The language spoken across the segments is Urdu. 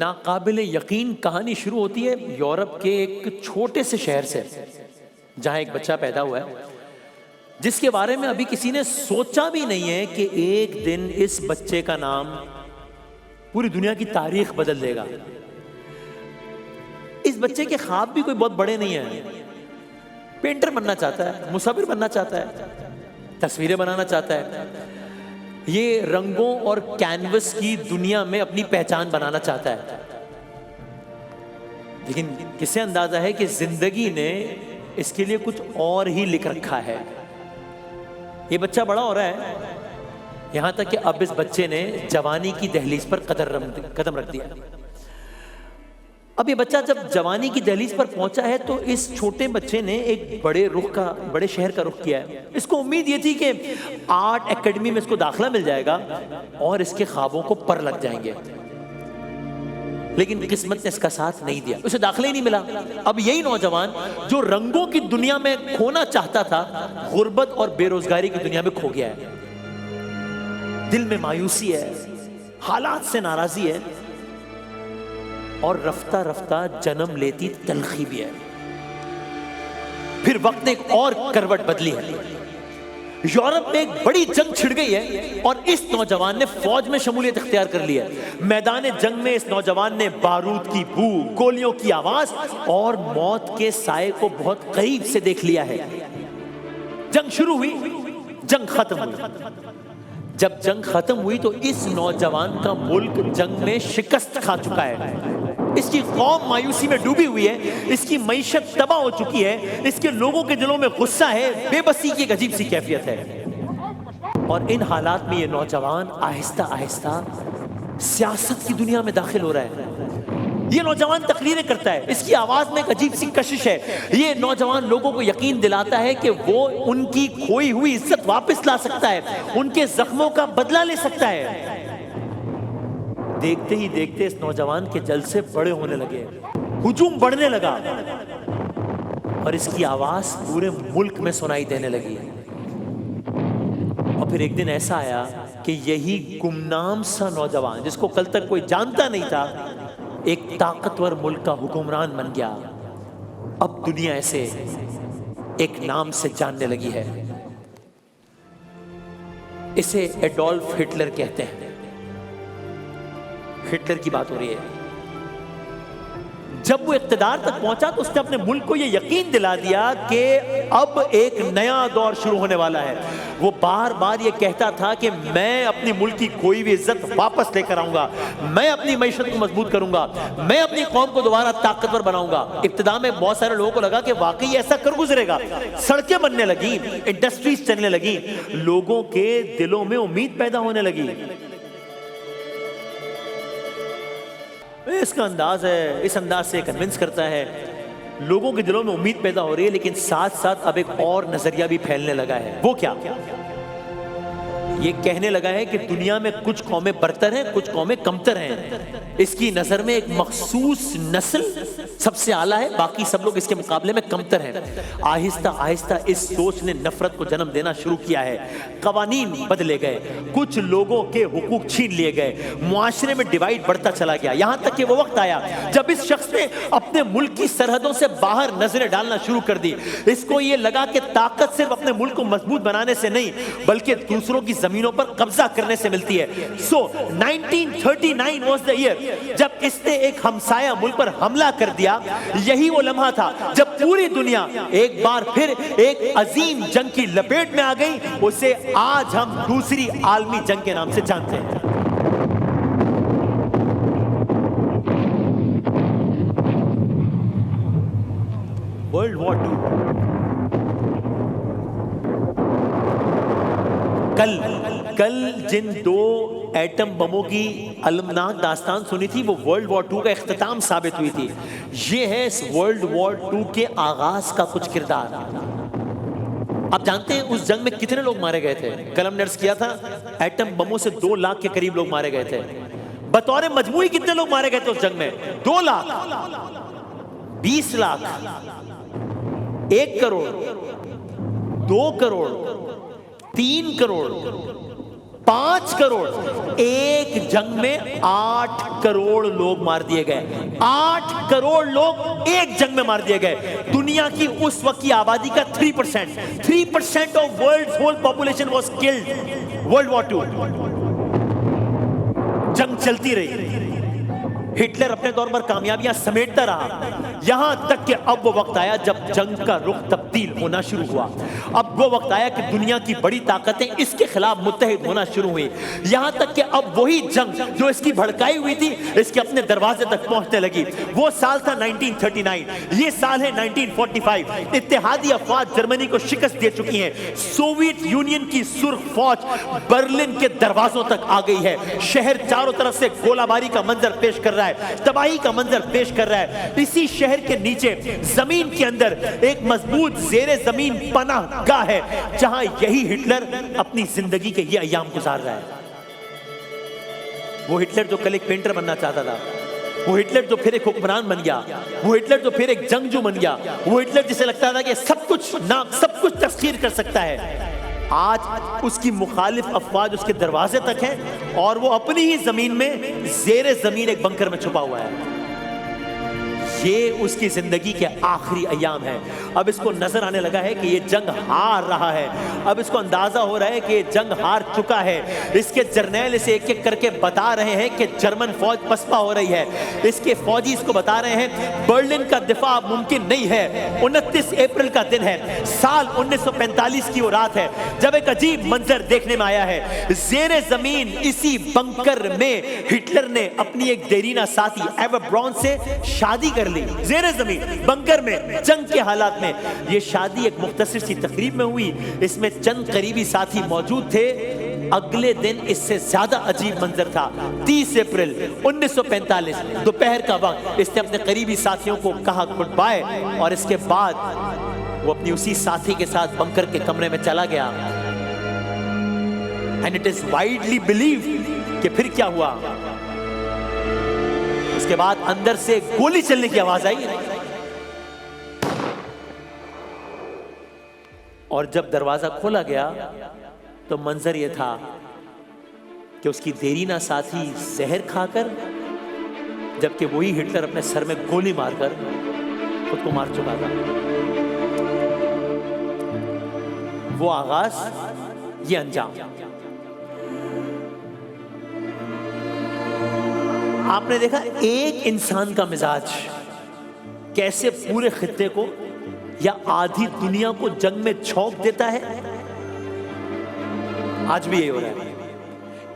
ناقابل یقین کہانی شروع ہوتی ہے یورپ کے ایک چھوٹے سے شہر سے، جہاں ایک بچہ پیدا ہوا ہے جس کے بارے میں ابھی کسی نے سوچا بھی نہیں ہے کہ ایک دن اس بچے کا نام پوری دنیا کی تاریخ بدل دے گا۔ اس بچے کے خواب بھی کوئی بہت بڑے نہیں ہیں، پینٹر بننا چاہتا ہے، مصور بننا چاہتا ہے، تصویریں بنانا چاہتا ہے، یہ رنگوں اور کینوس کی دنیا میں اپنی پہچان بنانا چاہتا ہے۔ لیکن کسے اندازہ ہے کہ زندگی نے اس کے لیے کچھ اور ہی لکھ رکھا ہے۔ یہ بچہ بڑا ہو رہا ہے، یہاں تک کہ اب اس بچے نے جوانی کی دہلیز پر قدم رکھ دیا۔ اب یہ بچہ جب جوانی کی دہلیز پر پہنچا ہے تو اس چھوٹے بچے نے ایک بڑے شہر کا رخ کیا ہے۔ اس کو امید یہ تھی کہ آرٹ اکیڈمی میں اس کو داخلہ مل جائے گا اور اس کے خوابوں کو پر لگ جائیں گے، لیکن قسمت نے اس کا ساتھ نہیں دیا، اسے داخلہ ہی نہیں ملا۔ اب یہی نوجوان جو رنگوں کی دنیا میں کھونا چاہتا تھا، غربت اور بے روزگاری کی دنیا میں کھو گیا ہے۔ دل میں مایوسی ہے، حالات سے ناراضی ہے، اور رفتہ رفتہ جنم لیتی تلخی بھی ہے۔ پھر وقت نے ایک اور کروٹ بدلی ہے، یورپ میں ایک بڑی جنگ چھڑ گئی ہے اور اس نوجوان نے فوج میں شمولیت اختیار کر لی ہے۔ میدان جنگ میں اس نوجوان نے بارود کی بو، گولیوں کی آواز اور موت کے سائے کو بہت قریب سے دیکھ لیا ہے۔ جنگ شروع ہوئی، جنگ ختم ہوئی۔ جب جنگ ختم ہوئی تو اس نوجوان کا ملک جنگ میں شکست کھا چکا ہے، اس کی قوم مایوسی میں ڈوبی ہوئی ہے، اس کی معیشت تباہ ہو چکی ہے، اس کے لوگوں کے دلوں میں غصہ ہے، بے بسی کی ایک عجیب سی کیفیت ہے۔ اور ان حالات میں یہ نوجوان آہستہ آہستہ سیاست کی دنیا میں داخل ہو رہا ہے۔ یہ نوجوان تقریریں کرتا ہے، اس کی آواز میں ایک عجیب سی کشش ہے۔ یہ نوجوان لوگوں کو یقین دلاتا ہے کہ وہ ان کی کھوئی ہوئی عزت واپس لا سکتا ہے، ان کے زخموں کا بدلہ لے سکتا ہے۔ دیکھتے ہی دیکھتے اس نوجوان کے جلسے بڑے ہونے لگے، ہجوم بڑھنے لگا اور اس کی آواز پورے ملک میں سنائی دینے لگی۔ اور پھر ایک دن ایسا آیا کہ یہی گمنام سا نوجوان جس کو کل تک کوئی جانتا نہیں تھا، ایک طاقتور ملک کا حکمران بن گیا۔ اب دنیا ایسے ایک نام سے جاننے لگی ہے، اسے ایڈولف ہٹلر کہتے ہیں۔ ہٹلر کی بات ہو رہی ہے۔ جب وہ اقتدار تک پہنچا تو اس نے اپنے ملک کو یہ یقین دلا دیا کہ اب ایک نیا دور شروع ہونے والا ہے۔ وہ بار بار یہ کہتا تھا کہ میں اپنی ملک کی کوئی بھی عزت واپس لے کر آؤں گا، میں اپنی معیشت کو مضبوط کروں گا، میں اپنی قوم کو دوبارہ طاقتور بناؤں گا۔ ابتدا میں بہت سارے لوگوں کو لگا کہ واقعی ایسا کر گزرے گا، سڑکیں بننے لگیں، انڈسٹریز چلنے لگیں، لوگوں کے دلوں میں امید پیدا ہونے لگی۔ اس کا انداز ہے، اس انداز سے کنونس کرتا ہے، لوگوں کے دلوں میں امید پیدا ہو رہی ہے، لیکن ساتھ ساتھ اب ایک اور نظریہ بھی پھیلنے لگا ہے۔ وہ کیا؟ یہ کہنے لگا ہے کہ دنیا میں کچھ قومیں برتر ہیں، کچھ قومیں کمتر ہیں۔ اس کی نظر میں ایک مخصوص نسل سب سے اعلیٰ ہے، باقی سب لوگ اس کے مقابلے میں کمتر ہیں۔ آہستہ آہستہ اس سوچ نے نفرت کو جنم دینا شروع کیا ہے۔ قوانین بدلے گئے، کچھ لوگوں کے حقوق چھین لیے گئے، معاشرے میں ڈیوائیڈ بڑھتا چلا گیا، یہاں تک کہ وہ وقت آیا جب اس شخص نے اپنے ملک کی سرحدوں سے باہر نظریں ڈالنا شروع کر دی۔ اس کو یہ لگا کہ طاقت صرف اپنے ملک کو مضبوط بنانے سے نہیں بلکہ دوسروں کی زمینوں پر قبضہ کرنے سے ملتی ہے۔ سو 1939 واز دا ایئر جب اس نے ایک ہمسایہ ملک پر حملہ کر دیا۔ یہی وہ لمحہ تھا جب پوری دنیا ایک بار پھر ایک عظیم جنگ کی لپیٹ میں آ گئی، اسے آج ہم دوسری عالمی جنگ کے نام سے جانتے ہیں۔ World war 2۔ کل جن دو ایٹم بموں کی المناک داستان سنی تھی وہ ورلڈ وار 2 کا اختتام ثابت ہوئی تھی۔ یہ ہے اس ورلڈ وار 2 کے آغاز کا کچھ کردار۔ آپ جانتے ہیں اس جنگ میں کتنے لوگ مارے گئے تھے؟ کل ہم نے عرض کیا تھا ایٹم بموں سے 2 لاکھ کے قریب لوگ مارے گئے تھے۔ بطور مجموعی کتنے لوگ مارے گئے تھے اس جنگ میں؟ 2 لاکھ، 20 لاکھ، 1 کروڑ، 2 کروڑ، 3 کروڑ، 5 کروڑ. ایک جنگ میں 8 کروڑ لوگ مار دیے گئے. 8 کروڑ لوگ ایک جنگ میں مار دیے گئے. دنیا کی اس وقت کی آبادی کا 3% of world whole population was killed. World war 2 جنگ چلتی رہی. ہٹلر اپنے دور پر کامیابیاں سمیٹتا رہا, یہاں تک کہ اب وہ وقت آیا جب جنگ کا رخ تبدیل ہونا شروع ہوا. اب وہ وقت آیا کہ دنیا کی بڑی طاقتیں اس کے خلاف متحد ہونا شروع ہوئی, یہاں تک کہ اب وہی جنگ جو اس کی بھڑکائی ہوئی تھی اس کے اپنے دروازے تک پہنچنے لگی. وہ سال تھا 1939, یہ سال ہے 1945. اتحادی افواج جرمنی کو شکست دے چکی ہیں. سوویت یونین کی سرخ فوج برلن کے دروازوں تک آ گئی ہے. شہر چاروں طرف سے گولہ باری کا منظر پیش کر رہا ہے, تباہی کا منظر پیش کر رہا ہے. اسی شہر کے نیچے زمین کے اندر ایک مضبوط زیر زمین پناہ گاہ ہے جہاں یہی ہٹلر اپنی زندگی کے یہ ایام گزار رہا ہے. وہ ہٹلر جو کل ایک پینٹر بننا چاہتا تھا, وہ ہٹلر جو پھر ایک حکمران بن گیا, وہ ہٹلر جو پھر ایک جنگجو بن گیا, وہ ہٹلر جسے لگتا تھا کہ سب کچھ تسخیر کر سکتا ہے, آج اس کی مخالف افواج اس کے دروازے تک ہیں اور وہ اپنی ہی زمین میں زیر زمین ایک بنکر میں چھپا ہوا ہے. یہ اس کی زندگی کے آخری ایام ہے. اب اس کو نظر آنے لگا ہے کہ یہ جنگ ہار رہا ہے. اب اس کو اندازہ ہو رہا ہے کہ یہ جنگ ہار چکا ہے. اس کے جرنیل اسے ایک ایک کر کے بتا رہے ہیں کہ جرمن فوج پسپا ہو رہی ہے. اس کے فوجی اس کو بتا رہے ہیں برلن کا دفاع ممکن نہیں ہے. 29 اپریل کا دن ہے, سال 1945 کی وہ رات ہے جب ایک عجیب منظر دیکھنے میں آیا ہے. زیر زمین اسی بنکر میں ہٹلر نے اپنی ایک دیرینہ ساتھی ایوا براؤن سے شادی کر لی. زیر زمین بنکر میں جنگ کے حالات میں یہ شادی ایک مختصر سی تقریب میں ہوئی. اس میں چند قریبی ساتھی موجود تھے. اگلے دن اس سے زیادہ عجیب منظر تھا. 30 اپریل 1945 دوپہر کا وقت اس نے اپنے قریبی ساتھیوں کو کہا گڈ بائے اور اس کے بعد وہ اپنی اسی ساتھی کے ساتھ بنکر کے کمرے میں چلا گیا. And it is widely believed کہ پھر کیا ہوا. اس کے بعد اندر سے گولی چلنے کی آواز آئی اور جب دروازہ کھولا گیا تو منظر یہ تھا کہ اس کی دیرینہ ساتھی زہر کھا کر, جبکہ وہی ہٹلر اپنے سر میں گولی مار کر خود کو مار چکا تھا. وہ آغاز, یہ انجام. آپ نے دیکھا ایک انسان کا مزاج کیسے پورے خطے کو یا آدھی دنیا کو جنگ میں جھونک دیتا ہے. آج بھی یہ ہو رہا ہے.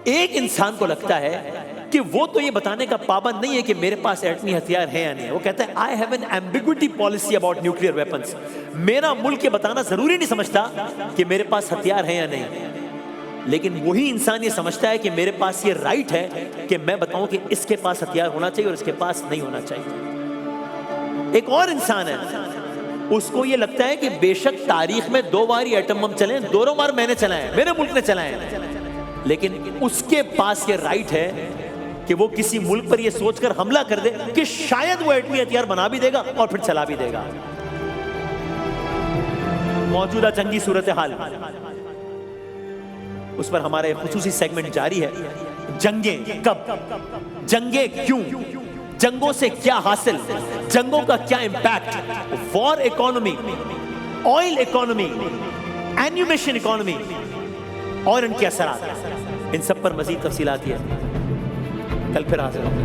ایک انسان کو لگتا ہے کہ وہ تو یہ بتانے کا پابند نہیں ہے کہ میرے پاس ایٹمی ہتھیار ہیں یا نہیں. وہ کہتا ہے I have an ambiguity policy about nuclear weapons. میرا ملک یہ بتانا ضروری نہیں سمجھتا کہ میرے پاس ہتھیار ہیں یا نہیں, لیکن وہی انسان یہ سمجھتا ہے کہ میرے پاس یہ رائٹ ہے کہ میں بتاؤں کہ اس کے پاس ہتھیار ہونا چاہیے اور اس کے پاس نہیں ہونا چاہیے. ایک اور انسان ہے, اس کو یہ لگتا ہے کہ بے شک تاریخ میں 2 بار ایٹم بم چلے, 2 بار میں نے چلائے, میرے ملک نے چلائے, لیکن اس کے پاس یہ رائٹ ہے کہ وہ کسی ملک پر یہ سوچ کر حملہ کر دے کہ شاید وہ ایٹمی ہتھیار بنا بھی دے گا اور پھر چلا بھی دے گا. موجودہ جنگی صورتحال, اس پر ہمارا ایک خصوصی سیگمنٹ جاری ہے. جنگیں کب, جنگیں کیوں, جنگوں سے کیا حاصل, جنگوں کا کیا impact, war economy, oil economy, animation economy اور ان کے اثرات, ان سب پر مزید تفصیلات ہے. کل پھر حاضر ہوں.